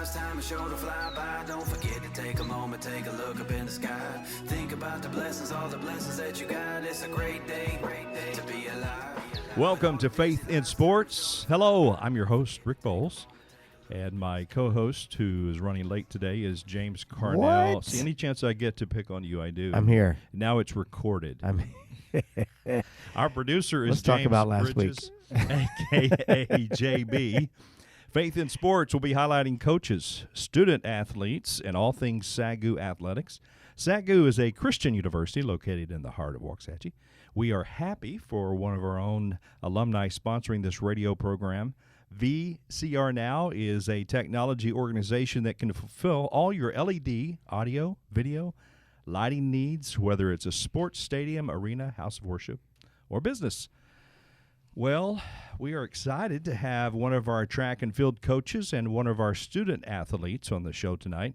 life's time is sure to fly by. Don't forget to take a moment, take a look up in the sky. Think about the blessings, all the blessings that you got. It's a great day to be alive. Welcome to Faith in Sports. Hello, I'm your host, Rick Bowles. And my co-host, who is running late today, is James Carnell. What? See, any chance I get to pick on you, I do. I'm here. Now it's recorded. I'm Our producer is Let's James talk about last Bridges, a.k.a. JB. Faith in Sports will be highlighting coaches, student athletes, and all things SAGU Athletics. SAGU is a Christian university located in the heart of Waxahachie. We are happy for one of our own alumni sponsoring this radio program. VCR Now is a technology organization that can fulfill all your LED, audio, video, lighting needs, whether it's a sports stadium, arena, house of worship, or business. Well, we are excited to have one of our track and field coaches and one of our student athletes on the show tonight.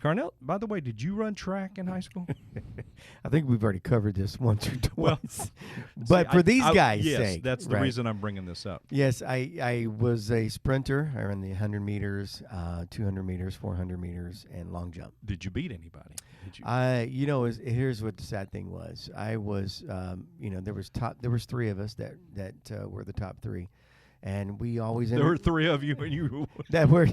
Carnell, by the way, did you run track in high school? I think we've already covered this once or twice. Well, but for these guys' yes, sake. that's the reason I'm bringing this up. Yes, I was a sprinter. I ran the 100 meters, 200 meters, 400 meters, and long jump. Did you beat anybody? Did you? Here's what the sad thing was. I was, there was three of us that were the top three. And we always There were three of you, and you that were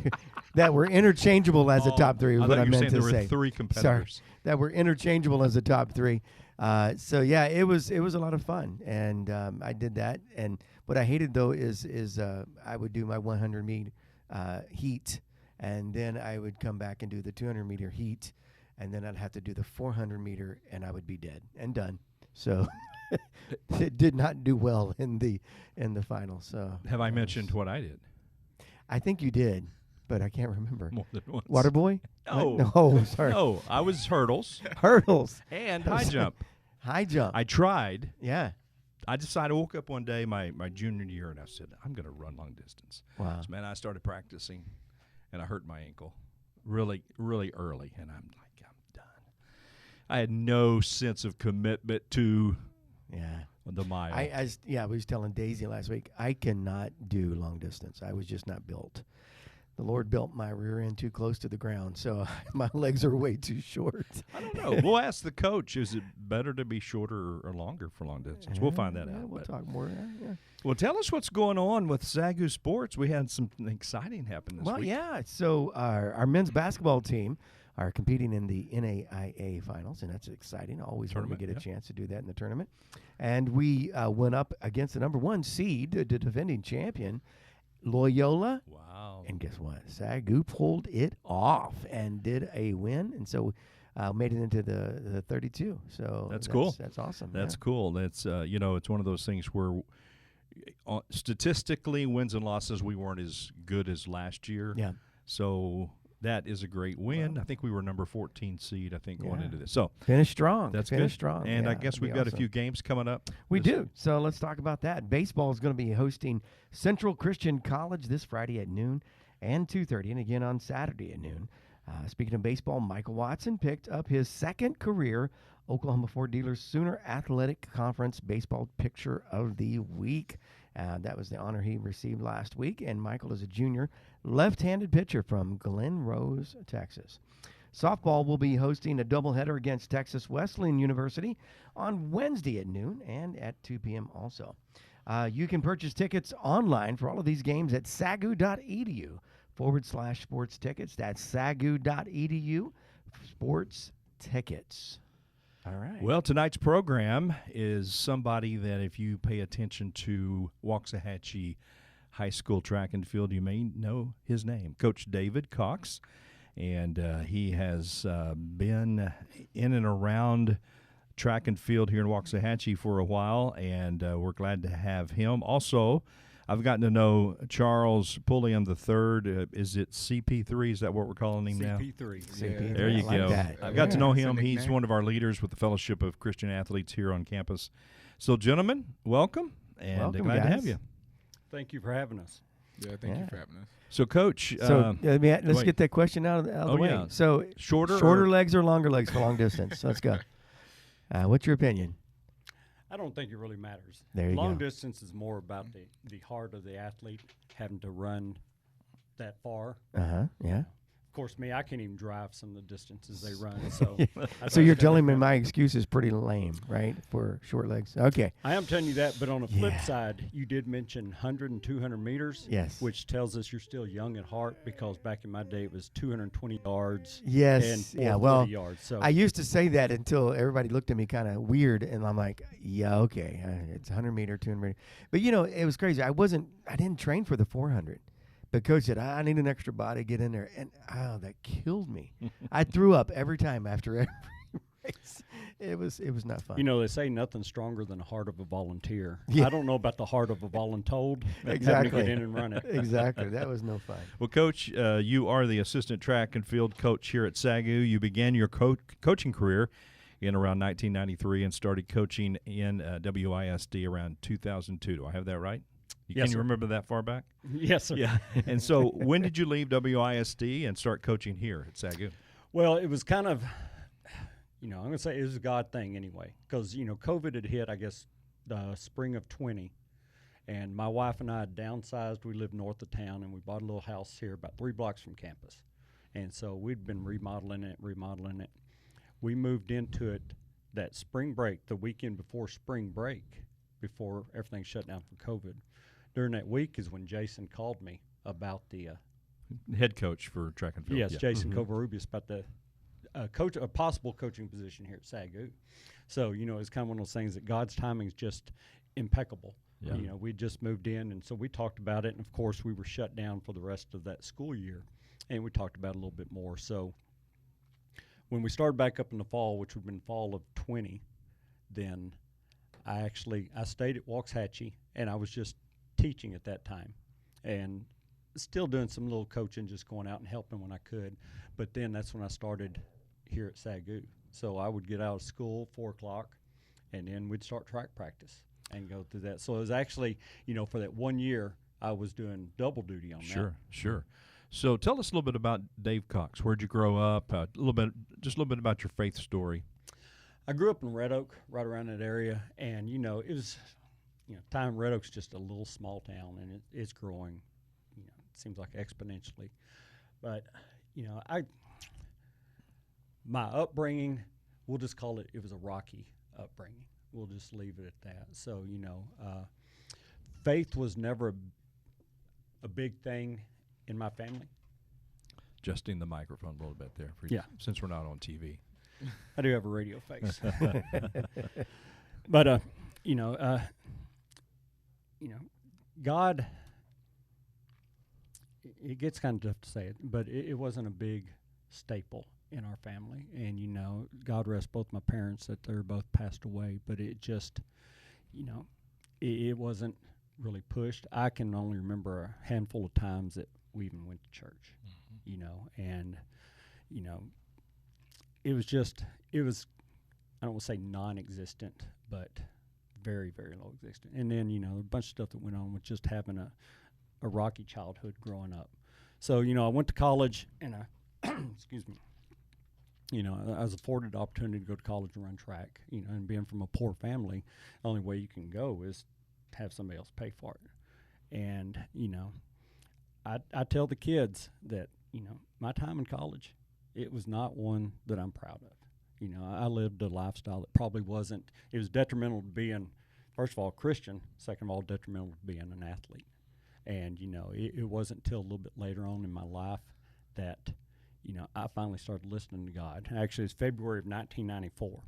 interchangeable as a top three. Is what I meant to say. There were three competitors. Sorry, that were interchangeable as a top three. So yeah, it was a lot of fun, and I did that. And what I hated though is I would do my 100 meter heat, and then I would come back and do the 200 meter heat, and then I'd have to do the 400 meter, and I would be dead and done. So. It did not do well in the final. So have I mentioned what I did? I think you did, but I can't remember. More than once. Water boy? No. No, sorry. No, I was hurdles Hurdles and high jump. High jump. I tried. Yeah. I decided, I woke up one day, my junior year, and I said, I'm going to run long distance. Wow. So, man, I started practicing, and I hurt my ankle really, really early, and I'm like, I'm done. I had no sense of commitment to the mile. I was telling Daisy last week, I cannot do long distance. I was just not built. The Lord built my rear end too close to the ground, so my legs are way too short. I don't know. We'll ask the coach, is it better to be shorter or longer for long distance? We'll find that out. We'll talk more. Yeah. Well, tell us what's going on with SAGU Sports. We had something exciting happen this week. Well, yeah. So our men's basketball team are competing in the NAIA finals, and that's exciting. Always when we get a chance to do that in the tournament. And we went up against the number one seed, the defending champion, Loyola. Wow. And guess what? SAGU pulled it off and did a win, and so made it into the 32. So that's cool. That's awesome. That's cool. That's it's one of those things where statistically, wins and losses, we weren't as good as last year. Yeah. So that is a great win. I think we were number 14 seed, going into this. So finish strong. That's finish good. strong. And I guess we've got a few games coming up. We do. So let's talk about that. Baseball is going to be hosting Central Christian College this Friday at noon and 2:30, and again on Saturday at noon. Speaking of baseball, Michael Watson picked up his second career Oklahoma Ford Dealers Sooner Athletic Conference Baseball Picture of the Week. That was the honor he received last week, and Michael is a junior left-handed pitcher from Glen Rose, Texas. Softball will be hosting a doubleheader against Texas Wesleyan University on Wednesday at noon and at 2 p.m. also. You can purchase tickets online for all of these games at sagu.edu/sports tickets. That's sagu.edu sports tickets. All right. Well, tonight's program is somebody that if you pay attention to Waxahachie High School track and field, you may know his name, Coach David Cox. And he has been in and around track and field here in Waxahachie for a while, and we're glad to have him. Also, I've gotten to know Charles Pulliam III. Is it CP3? Is that what we're calling him now? CP3. Yeah. There you like go. that. I've got to know him. That's a He's nickname. one of our leaders with the Fellowship of Christian Athletes here on campus. So, gentlemen, welcome, and Welcome, glad to guys. have you. Thank you for having us. Yeah, thank you for having us. So, Coach, So let's wait. get that question out of the way. yeah. So shorter legs or longer legs for long distance? Let's go. What's your opinion? I don't think it really matters. There you Long go. distance is more about the heart of the athlete having to run that far. Yeah. Of course, I can't even drive some of the distances they run. So, So you're telling me my excuse is pretty lame, right, for short legs? Okay. I am telling you that, but on the flip Yeah. side, you did mention 100 and 200 meters. Yes. Which tells us you're still young at heart, because back in my day it was 220 yards. Yes. And 440 Yeah. Well, yards. So I used to say that until everybody looked at me kind of weird, and I'm like, yeah, okay, it's 100 meter, 200 meter. But it was crazy. I didn't train for the 400. But coach said, I need an extra body to get in there. And, that killed me. I threw up every time after every race. It was not fun. they say nothing's stronger than the heart of a volunteer. Yeah. I don't know about the heart of a voluntold. Exactly. Having to get in and run it. Exactly. That was no fun. Well, Coach, you are the assistant track and field coach here at SAGU. You began your coaching career in around 1993 and started coaching in WISD around 2002. Do I have that right? Can you sir. remember that far back? Yes, sir. Yeah. And so when did you leave WISD and start coaching here at SAGU? Well, it was kind of, I'm going to say it was a God thing anyway, because, COVID had hit, I guess, the spring of 20. And my wife and I had downsized. We lived north of town, and we bought a little house here about 3 blocks from campus. And so we'd been remodeling it. We moved into it that spring break, the weekend before spring break, before everything shut down for COVID. During that week is when Jason called me about the Head coach for track and field. yes, Yeah. Jason Covarrubias, about the a possible coaching position here at SAGU. So it's kind of one of those things that God's timing is just impeccable. Yeah. We just moved in, and so we talked about it, and of course we were shut down for the rest of that school year, and we talked about it a little bit more. So when we started back up in the fall, which would have been fall of 20, then I stayed at Waxhatchee, and I was just teaching at that time, and still doing some little coaching, just going out and helping when I could. But then that's when I started here at SAGU. So I would get out of school 4 o'clock, and then we'd start track practice and go through that. So it was actually, for that 1 year, I was doing double duty on that. Sure. So tell us a little bit about Dave Cox. Where'd you grow up? Just a little bit about your faith story. I grew up in Red Oak, right around that area, and it was, time Red Oak's just a little small town, and it's growing, it seems like exponentially. But my upbringing, we'll just call it was a rocky upbringing. We'll just leave it at that. So faith was never a big thing in my family. Adjusting the microphone a little bit there, since we're not on TV. I do have a radio face. But God, it gets kind of tough to say it, but it wasn't a big staple in our family. And God rest both my parents, that they're both passed away, but it just, it wasn't really pushed. I can only remember a handful of times that we even went to church, and it was I don't want to say non-existent, but very, very low existent. And then, a bunch of stuff that went on with just having a rocky childhood growing up. So, I went to college, and excuse me, I was afforded the opportunity to go to college and run track, and being from a poor family, the only way you can go is to have somebody else pay for it. And, I tell the kids that, my time in college, it was not one that I'm proud of. I lived a lifestyle that probably wasn't, it was detrimental to being, first of all, Christian, second of all, detrimental to being an athlete. And, it wasn't until a little bit later on in my life that, I finally started listening to God. Actually, it's February of 1994.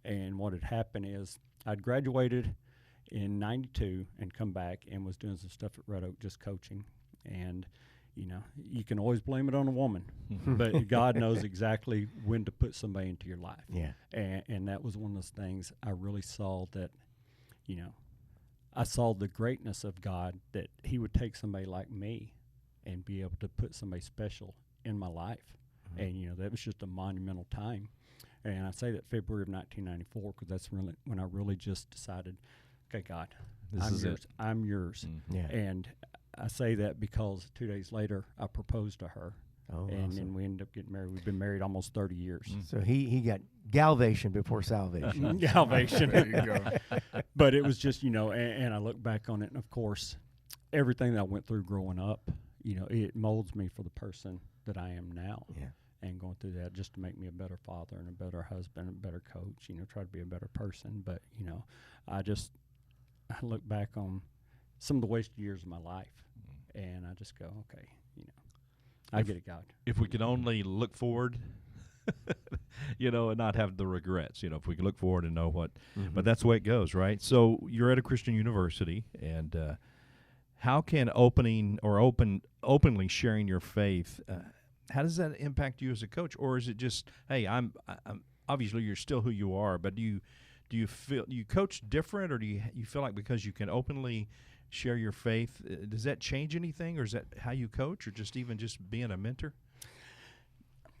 And what had happened is I'd graduated in 92 and come back and was doing some stuff at Red Oak, just coaching. And, you can always blame it on a woman, but God knows exactly when to put somebody into your life. Yeah. And that was one of those things I really saw that, I saw the greatness of God, that he would take somebody like me and be able to put somebody special in my life. Mm-hmm. And, that was just a monumental time. And I say that February of 1994 because that's really when I really just decided, okay, God, I'm yours. Mm-hmm. Yeah. And I say that because 2 days later I proposed to her. Oh, and awesome. then we ended up getting married. We've been married almost 30 years. So he got galvation before salvation. Salvation. There you go. But it was just, and I look back on it, and of course, everything that I went through growing up, it molds me for the person that I am now. Yeah. And going through that just to make me a better father and a better husband, a better coach, try to be a better person. But, I look back on some of the wasted years of my life, and I just go, okay, I get it, God. If we could only look forward, and not have the regrets, if we could look forward and know what, but that's the way it goes, right? So you're at a Christian university, and how can openly sharing your faith, how does that impact you as a coach? Or is it just, hey, I'm obviously you're still who you are, but do you feel you coach different, or do you feel like because you can openly share your faith, does that change anything, or is that how you coach, or just being a mentor?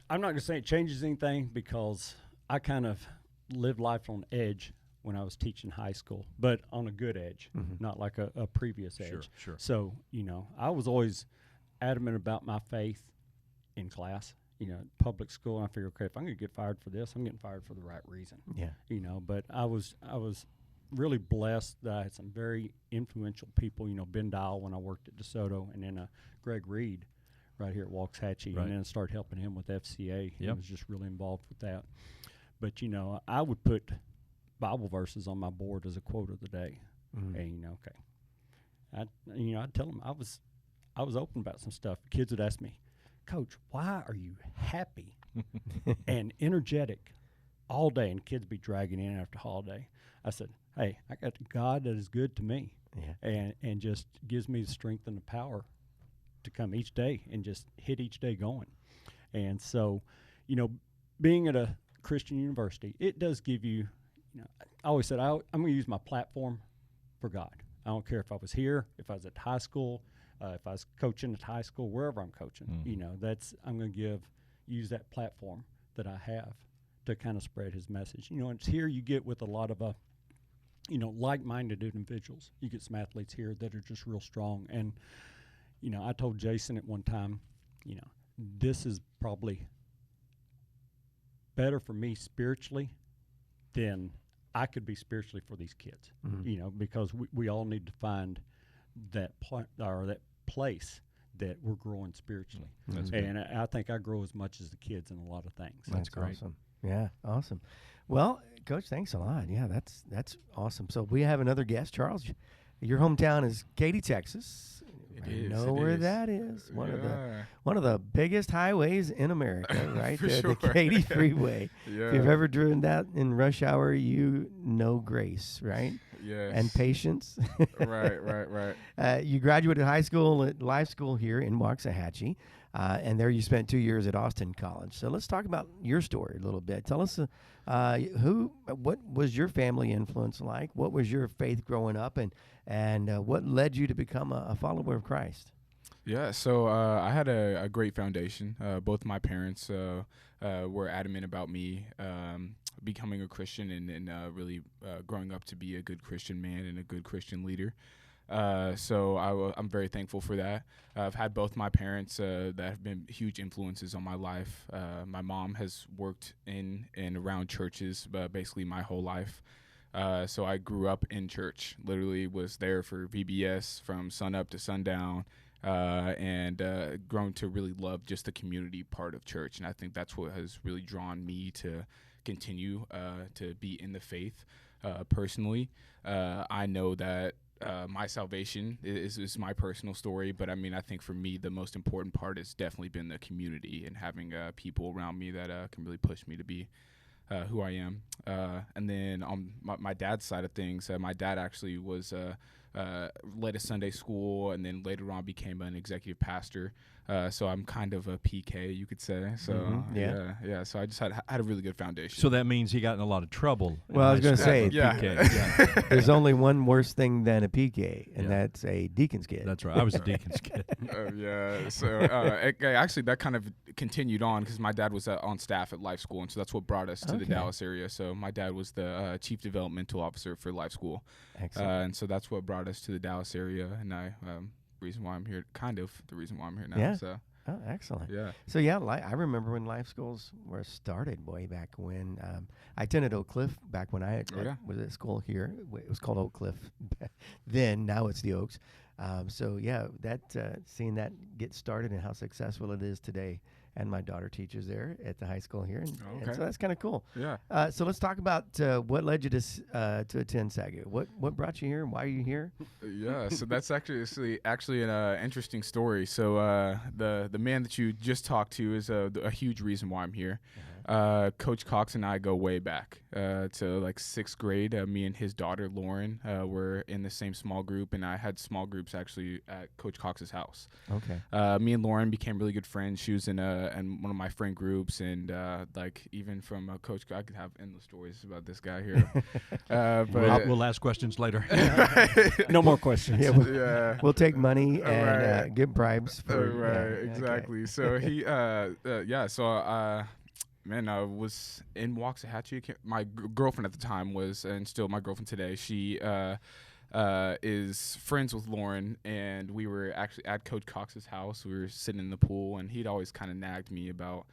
I'm not going to say it changes anything, because I kind of lived life on edge when I was teaching high school, but on a good edge, not like a previous edge. Sure. So, I was always adamant about my faith in class, public school. And I figured, okay, if I'm going to get fired for this, I'm getting fired for the right reason. Yeah. But I was really blessed that I had some very influential people, Ben Dial when I worked at DeSoto, and then Greg Reed right here at Waxahachie, Right. and then started helping him with FCA. Yep. I was just really involved with that. But, I would put Bible verses on my board as a quote of the day. And, okay. I'd tell them I was open about some stuff. Kids would ask me, Coach, why are you happy and energetic all day? And kids be dragging in after holiday. I said, hey, I got a God that is good to me, and just gives me the strength and the power to come each day and just hit each day going. And so, being at a Christian university, it does give you, I always said, I'm going to use my platform for God. I don't care if I was here, if I was at high school, if I was coaching at high school, wherever I'm coaching, I'm going to use that platform that I have to kind of spread his message. It's here you get with a lot of, like-minded individuals. You get some athletes here that are just real strong. And, I told Jason at one time, this is probably better for me spiritually than I could be spiritually for these kids, because we all need to find that place that we're growing spiritually. And I think I grow as much as the kids in a lot of things. That's great. Awesome. Yeah, awesome. Well, Coach, thanks a lot. Yeah, that's awesome. So we have another guest, Charles. Your hometown is Katy, Texas. I know where that is. One of the biggest highways in America, right? The Katy Freeway. If you've ever driven that in rush hour, you know grace, right? Yes. And patience. Right. You graduated high school at Life School here in Waxahachie, and there you spent 2 years at Austin College. So let's talk about your story a little bit. Tell us what was your family influence like? What was your faith growing up, and what led you to become a follower of Christ? Yeah, so I had a great foundation. Both my parents were adamant about me becoming a Christian and really growing up to be a good Christian man and a good Christian leader. So I'm very thankful for that. I've had both my parents that have been huge influences on my life. My mom has worked in and around churches basically my whole life. So I grew up in church, literally was there for VBS from sunup to sundown, and grown to really love just the community part of church. And I think that's what has really drawn me to continue to be in the faith personally. I know that my salvation is my personal story, but I mean, I think for me, the most important part has definitely been the community and having people around me that can really push me to be who I am. And then on my dad's side of things, my dad actually was led a Sunday school and then later on became an executive pastor. So I'm kind of a PK, you could say. So yeah. So I just had a really good foundation. So that means he got in a lot of trouble. Well, I was going to say, PK. there's only one worse thing than a PK, and that's a deacon's kid. That's right. I was a deacon's kid. So actually that kind of continued on because my dad was on staff at Life School, and so that's what brought us to the Dallas area. So my dad was the chief developmental officer for Life School. Excellent. And so that's what brought us to the Dallas area, and the reason why I'm here now. Yeah. So. Oh, excellent. Yeah. So, I remember when life schools were started way back when. I attended Oak Cliff back when I was at school here. It was called Oak Cliff then. Now it's the Oaks. So yeah, that seeing that get started and how successful it is today, and my daughter teaches there at the high school here, and so that's kind of cool. Yeah. So let's talk about what led you to attend SAGU. What brought you here, and why are you here? Yeah, so that's actually an interesting story. So the man that you just talked to is a huge reason why I'm here. Coach Cox and I go way back to like 6th grade. Me and his daughter Lauren were in the same small group, and I had small groups actually at Coach Cox's house. Okay. Me and Lauren became really good friends. She was in one of my friend groups, and like even from Coach, I could have endless stories about this guy here. But We'll ask questions later. No more questions. Yeah, we'll take money and give bribes. Right, exactly. So he, man, I was in Waxahachie. My girlfriend at the time was, and still my girlfriend today, she is friends with Lauren, and we were actually at Coach Cox's house. We were sitting in the pool, and he'd always kind of nagged me about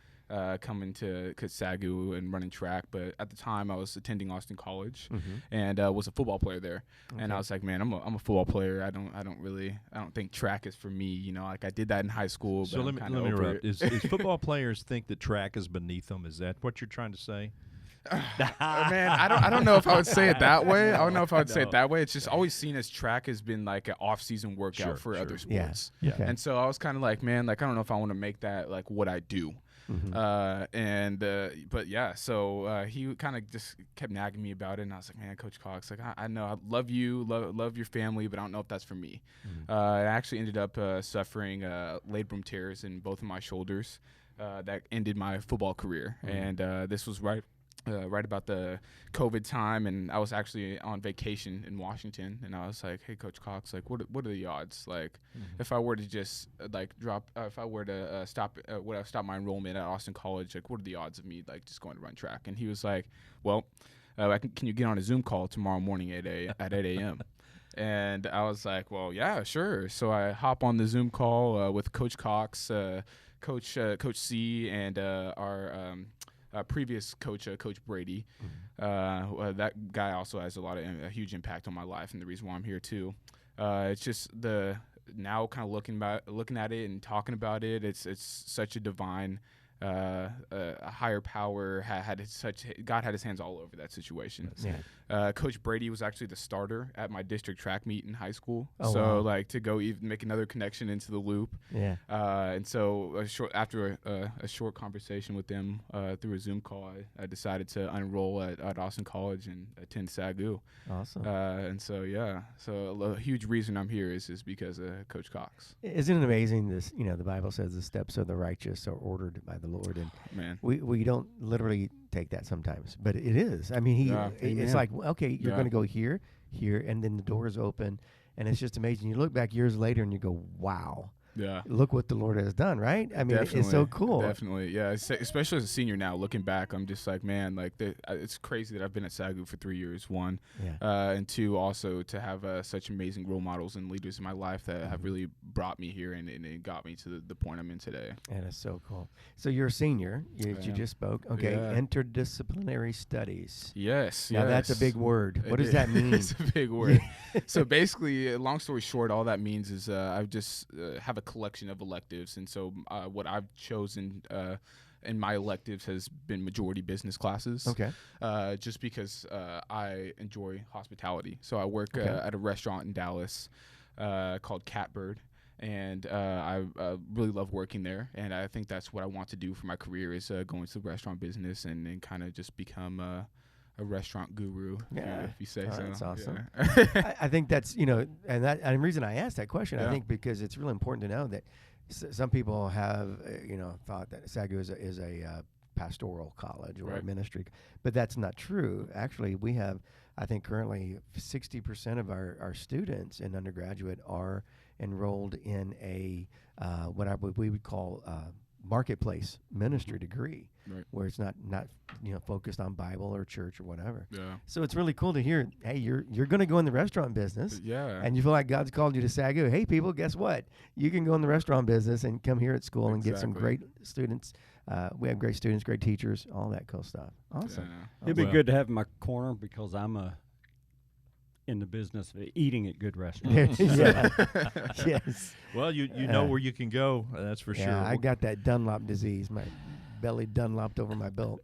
coming to SAGU and running track. But at the time, I was attending Austin College and was a football player there. Okay. And I was like, man, I'm a football player. I don't think track is for me. You know, like I did that in high school. So let me interrupt. Is football players think that track is beneath them? Is that what you're trying to say? Man, I don't know if I would say it that way. I don't know if I would say it that way. It's just always seen as track has been like an off-season workout for other sports. Yeah. Okay. And so I was kind of like, man, like I don't know if I want to make that like what I do. But yeah, so he kind of just kept nagging me about it, and I was like, man, Coach Cox, like I know I love you, love your family, but I don't know if that's for me. I actually ended up suffering labrum tears in both of my shoulders that ended my football career, and this was right about the COVID time, and I was actually on vacation in Washington, and I was like, hey, Coach Cox, like, what are the odds? Like, if I were to just if I were to stop my enrollment at Austin College, like, what are the odds of me, like, just going to run track? And he was like, well, can you get on a Zoom call tomorrow morning at 8 a.m.? And I was like, well, yeah, sure. So I hop on the Zoom call with Coach Cox, Coach C, and our previous coach, Coach Brady. That guy also has a huge impact on my life, and the reason why I'm here too. It's just now kind of looking at it and talking about it. It's such a divine, a higher power God had his hands all over that situation. Yeah. Coach Brady was actually the starter at my district track meet in high school. Like to go even make another connection into the loop. Yeah. And so after a short conversation with them through a Zoom call, I decided to enroll at Austin College and attend SAGU. Awesome. And so a huge reason I'm here is because of Coach Cox. Isn't it amazing? This, the Bible says the steps of the righteous are ordered by the Lord, and man, we don't literally take that sometimes, but it is. I mean, it's like, okay, you're going to go here, and then the doors open, and it's just amazing. You look back years later and you go, wow. Yeah, look what the Lord has done, right? I mean, it's so cool. Definitely, yeah. Especially as a senior now, looking back, I'm just like, man, like it's crazy that I've been at SAGU for 3 years. One, and two, also to have such amazing role models and leaders in my life that have really brought me here and got me to the point I'm in today. And it's so cool. So you're a senior. You just spoke. Okay, interdisciplinary studies. Yes. Now that's a big word. What does that mean? It's a big word. So basically, long story short, all that means is I just have a collection of electives, and so what I've chosen in my electives has been majority business classes. Okay. Just because I enjoy hospitality. So I work at a restaurant in Dallas called Catbird, and I really love working there, and I think that's what I want to do for my career is go into the restaurant business and kind of just become a restaurant guru, if you say so. That's awesome. I think that's, and the reason I asked that question, I think because it's really important to know that some people have, thought that SAGU is a pastoral college or a ministry, but that's not true. Actually, we have, I think currently 60% of our students in undergraduate are enrolled in a we would call marketplace ministry degree, where it's not focused on Bible or church or whatever. Yeah. So it's really cool to hear, hey, you're going to go in the restaurant business. Yeah. And you feel like God's called you to SAGU. Hey, people, guess what? You can go in the restaurant business and come here at school and get some great students. We have great students, great teachers, all that cool stuff. Awesome. Yeah. It'd be good to have in my corner because I'm in the business of eating at good restaurants. Yeah. Yes. Well, you know where you can go. That's for Yeah, sure. I got that Dunlop disease. My belly Dunlopped over my belt.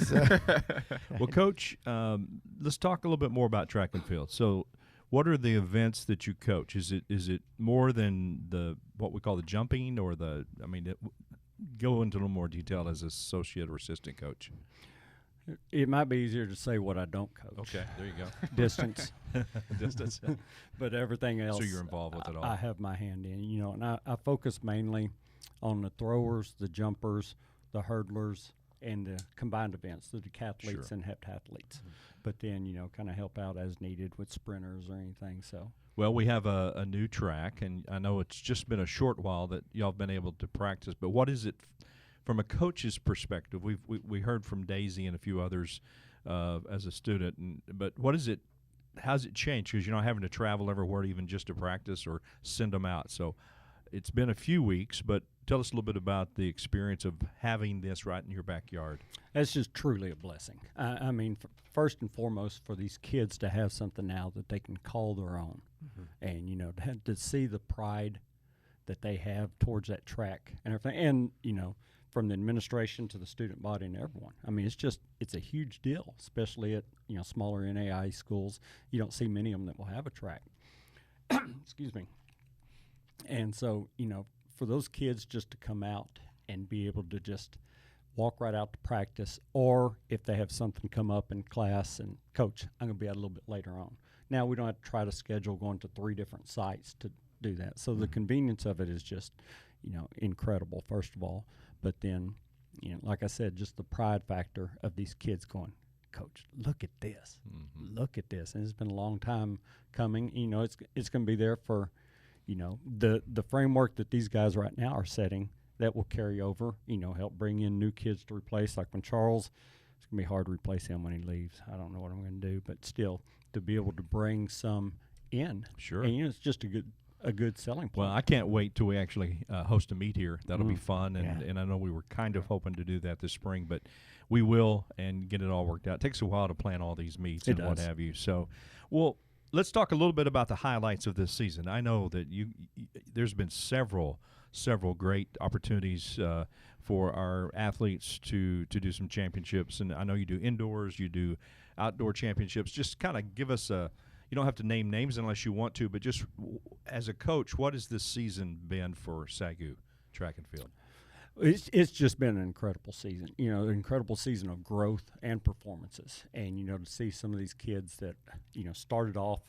So, Well, Coach, let's talk a little bit more about track and field. So, what are the events that you coach? Is it more than what we call the jumping or go into a little more detail as associate or assistant coach? It might be easier to say what I don't coach. Okay, there you go. Distance. Distance. But everything else, So you're involved with it all. I have my hand in, and I focus mainly on the throwers, the jumpers, the hurdlers, and the combined events, the decathletes Sure. and heptathletes. But then, kind of help out as needed with sprinters or anything. So Well, we have a new track, and I know it's just been a short while that y'all have been able to practice. But what is it from a coach's perspective? We heard from Daisy and a few others as a student, but what is it? How's it changed? Because you're not having to travel everywhere even just to practice or send them out. So it's been a few weeks, but tell us a little bit about the experience of having this right in your backyard. it's just truly a blessing. I mean, first and foremost, for these kids to have something now that they can call their own, and to see the pride that they have towards that track and everything, and from the administration to the student body and everyone. I mean, it's a huge deal, especially at smaller NAI schools. You don't see many of them that will have a track. Excuse me. And so, for those kids just to come out and be able to just walk right out to practice, or if they have something come up in class and, Coach, I'm going to be out a little bit later on. Now, we don't have to try to schedule going to 3 different sites to do that. So the convenience of it is just, incredible, first of all. But then, like I said, just the pride factor of these kids going, Coach, look at this. Look at this. And it's been a long time coming. It's going to be there for, the framework that these guys right now are setting that will carry over, help bring in new kids to replace. Like when Charles, it's going to be hard to replace him when he leaves. I don't know what I'm going to do, but still to be able to bring some in. Sure. And, it's just a good selling point. Well, I can't wait till we actually host a meet here. That'll be fun, and, Yeah. and I know we were kind of hoping to do that this spring, but we will and get it all worked out. It takes a while to plan all these meets It and what does. have you. So, well, let's talk a little bit about the highlights of this season. I know that there's been several great opportunities for our athletes to do some championships, and I know you do indoors, you do outdoor championships. Just kind of give us you don't have to name names unless you want to, but just as a coach, what has this season been for SAGU track and field? It's just been an incredible season, an incredible season of growth and performances. And, to see some of these kids that, started off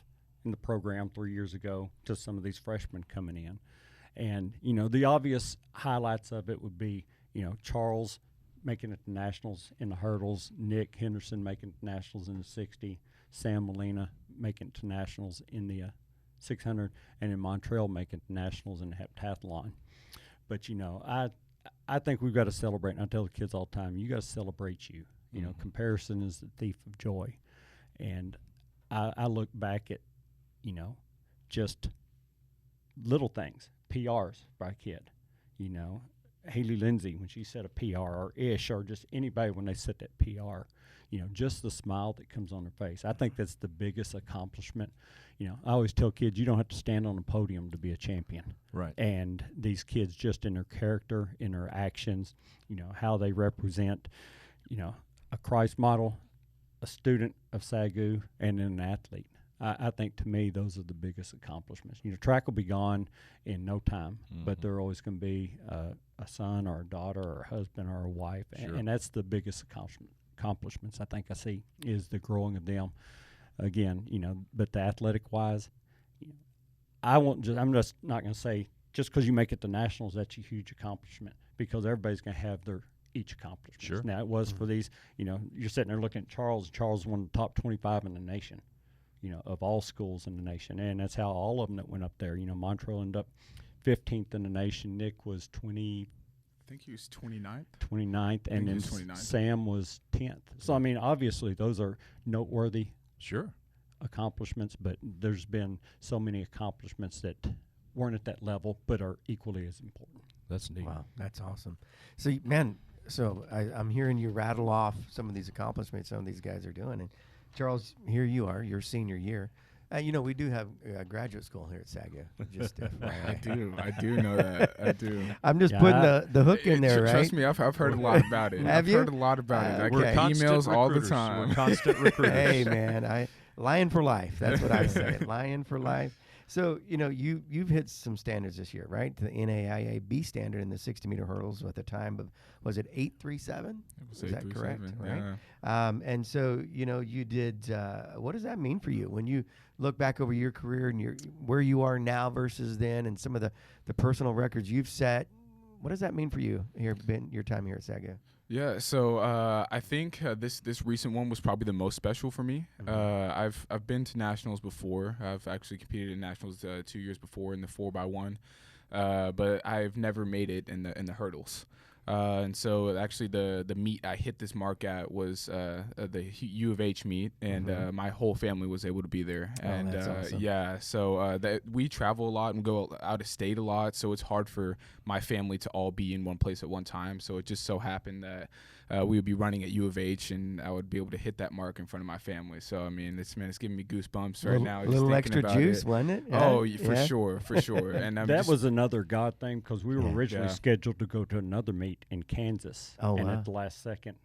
in the program 3 years ago to some of these freshmen coming in. And, the obvious highlights of it would be, Charles making it to nationals in the hurdles, Nick Henderson making it to nationals in the 60, Sam Molina making it to nationals in the 600, and in Montreal making it to nationals in the heptathlon. But, I think we've got to celebrate, and I tell the kids all the time, you got to celebrate you. Comparison is the thief of joy. And I look back at, just little things, PRs by a kid, Haley Lindsay when she set a PR, or Ish, or just anybody when they set that PR, just the smile that comes on their face. I think that's the biggest accomplishment. I always tell kids you don't have to stand on a podium to be a champion. Right. And these kids, just in their character, in their actions, how they represent, a Christ model, a student of SAGU, and then an athlete. I think, to me, those are the biggest accomplishments. Track will be gone in no time, but they're always going to be a son or a daughter or a husband or a wife, Sure. and that's the biggest accomplishments I think I see is the growing of them. Again, but the athletic-wise, I'm just not going to say just because you make it to nationals that's a huge accomplishment, because everybody's going to have their each accomplishment. Sure. Now, it was for these, you're sitting there looking at Charles. Charles is one of the top 25 in the nation. Of all schools in the nation. And that's how all of them that went up there. Montreal ended up 15th in the nation. Nick was I think he was 29th. 29th, and then 29th. Sam was 10th. So, obviously those are noteworthy Sure. accomplishments, but there's been so many accomplishments that weren't at that level but are equally as important. That's neat. Wow, that's awesome. So, man, I'm hearing you rattle off some of these accomplishments some of these guys are doing. And Charles, here you are, your senior year. We do have graduate school here at SAGU. Just FYI. I do know that. I do. I'm just putting the hook in there, right? Trust me, I've heard a lot about it. Have you? I've heard a lot about it. I We're get constant emails all the recruiters. time. We're constant recruiters. Hey, man, lion for life. That's what I say. Lion for life. So, you've hit some standards this year, right? The NAIA B standard in the 60-meter hurdles at the time of, was it 8:37? Is that correct? Right. Yeah. And so, you did, what does that mean for you when you look back over your career and where you are now versus then and some of the personal records you've set? What does that mean for you here, your time here at SAGU? Yeah, so I think this recent one was probably the most special for me. I've been to nationals before. I've actually competed in nationals 2 years before in the 4x1, but I've never made it in the hurdles. And so actually the meet I hit this mark at was the U of H meet, and my whole family was able to be there. And that's awesome. yeah, so we travel a lot and go out of state a lot, so it's hard for my family to all be in one place at one time. So it just so happened that we would be running at U of H, and I would be able to hit that mark in front of my family. So I mean, it's giving me goosebumps right now. A Just little thinking extra about juice, it. wasn't it? Oh, Yeah. for sure. And That was another God thing because we were originally Yeah. scheduled to go to another meet in Kansas. Oh, and wow. at the last second,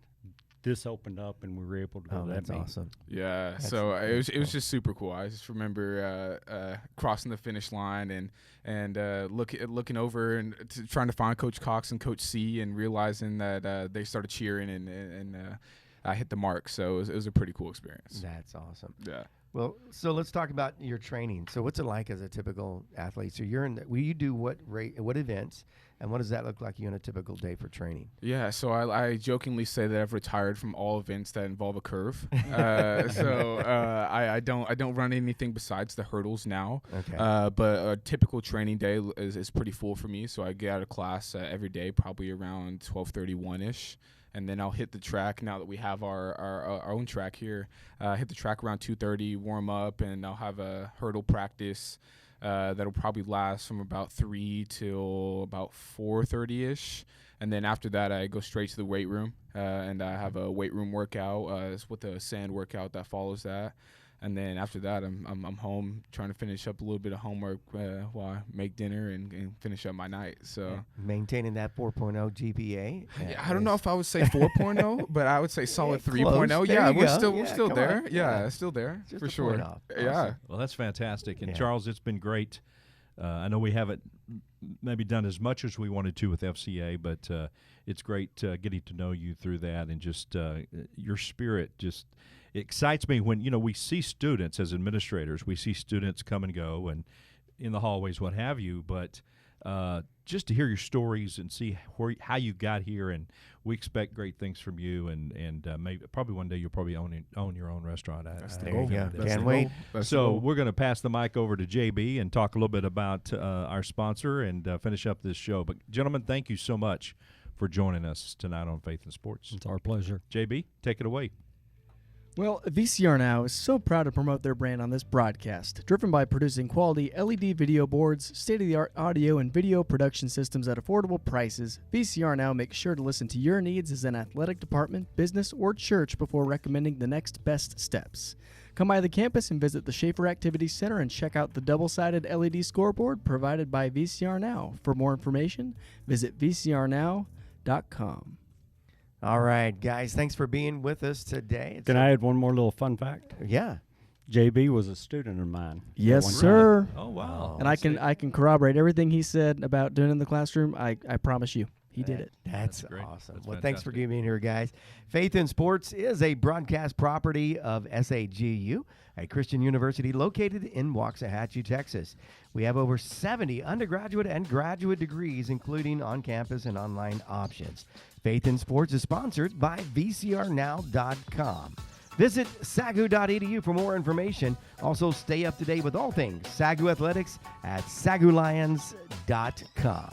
this opened up and we were able to go to that That's meet. awesome. Yeah, That's so it was cool. just super cool. I just remember crossing the finish line and looking over and trying to find Coach Cox and Coach C and realizing that they started cheering and I hit the mark. So it was a pretty cool experience. That's awesome. Yeah. Well, so let's talk about your training. So what's it like as a typical athlete? So you do what events, and what does that look like you on a typical day for training? Yeah, so I jokingly say that I've retired from all events that involve a curve. I don't run anything besides the hurdles now. Okay. But a typical training day is pretty full for me. So I get out of class every day, probably around 12:31ish. And then I'll hit the track now that we have our own track here. Hit the track around 2:30, warm up, and I'll have a hurdle practice that'll probably last from about 3 till about 4:30ish. And then after that, I go straight to the weight room, and I have a weight room workout with a sand workout that follows that. And then after that, I'm home trying to finish up a little bit of homework while I make dinner and finish up my night. So maintaining that 4.0 GPA. I don't know if I would say 4.0, but I would say solid 3.0. Close. Yeah, There you we're go. still Yeah, still come there. on. Yeah, still there Just for a sure. point off. Yeah. Awesome. Well, that's fantastic. And Yeah. Charles, it's been great. I know we haven't maybe done as much as we wanted to with FCA, but it's great getting to know you through that, and just your spirit just excites me when we see students as administrators. We see students come and go and in the hallways, what have you, but just to hear your stories and see how you got here, and we expect great things from you, and probably one day you'll probably own your own restaurant. There you go. That's Can't the wait. goal. That's the So goal. we're going to pass the mic over to JB and talk a little bit about our sponsor and finish up this show. But gentlemen, thank you so much for joining us tonight on Faith and Sports. It's our pleasure. JB, take it away. Well, VCR Now is so proud to promote their brand on this broadcast. Driven by producing quality LED video boards, state-of-the-art audio and video production systems at affordable prices, VCR Now makes sure to listen to your needs as an athletic department, business, or church before recommending the next best steps. Come by the campus and visit the Schaefer Activity Center and check out the double-sided LED scoreboard provided by VCR Now. For more information, visit vcrnow.com. All right, guys. Thanks for being with us today. Can I add one more little fun fact? Yeah. JB was a student of mine. at Yes, one time. sir. Oh, wow. And I can corroborate everything he said about doing it in the classroom. I promise you, he did it. That's great. awesome. That's Well, thanks for fantastic. being here, guys. Faith in Sports is a broadcast property of SAGU, a Christian university located in Waxahachie, Texas. We have over 70 undergraduate and graduate degrees, including on-campus and online options. Faith in Sports is sponsored by VCRNow.com. Visit SAGU.edu for more information. Also, stay up to date with all things SAGU Athletics at SAGULions.com.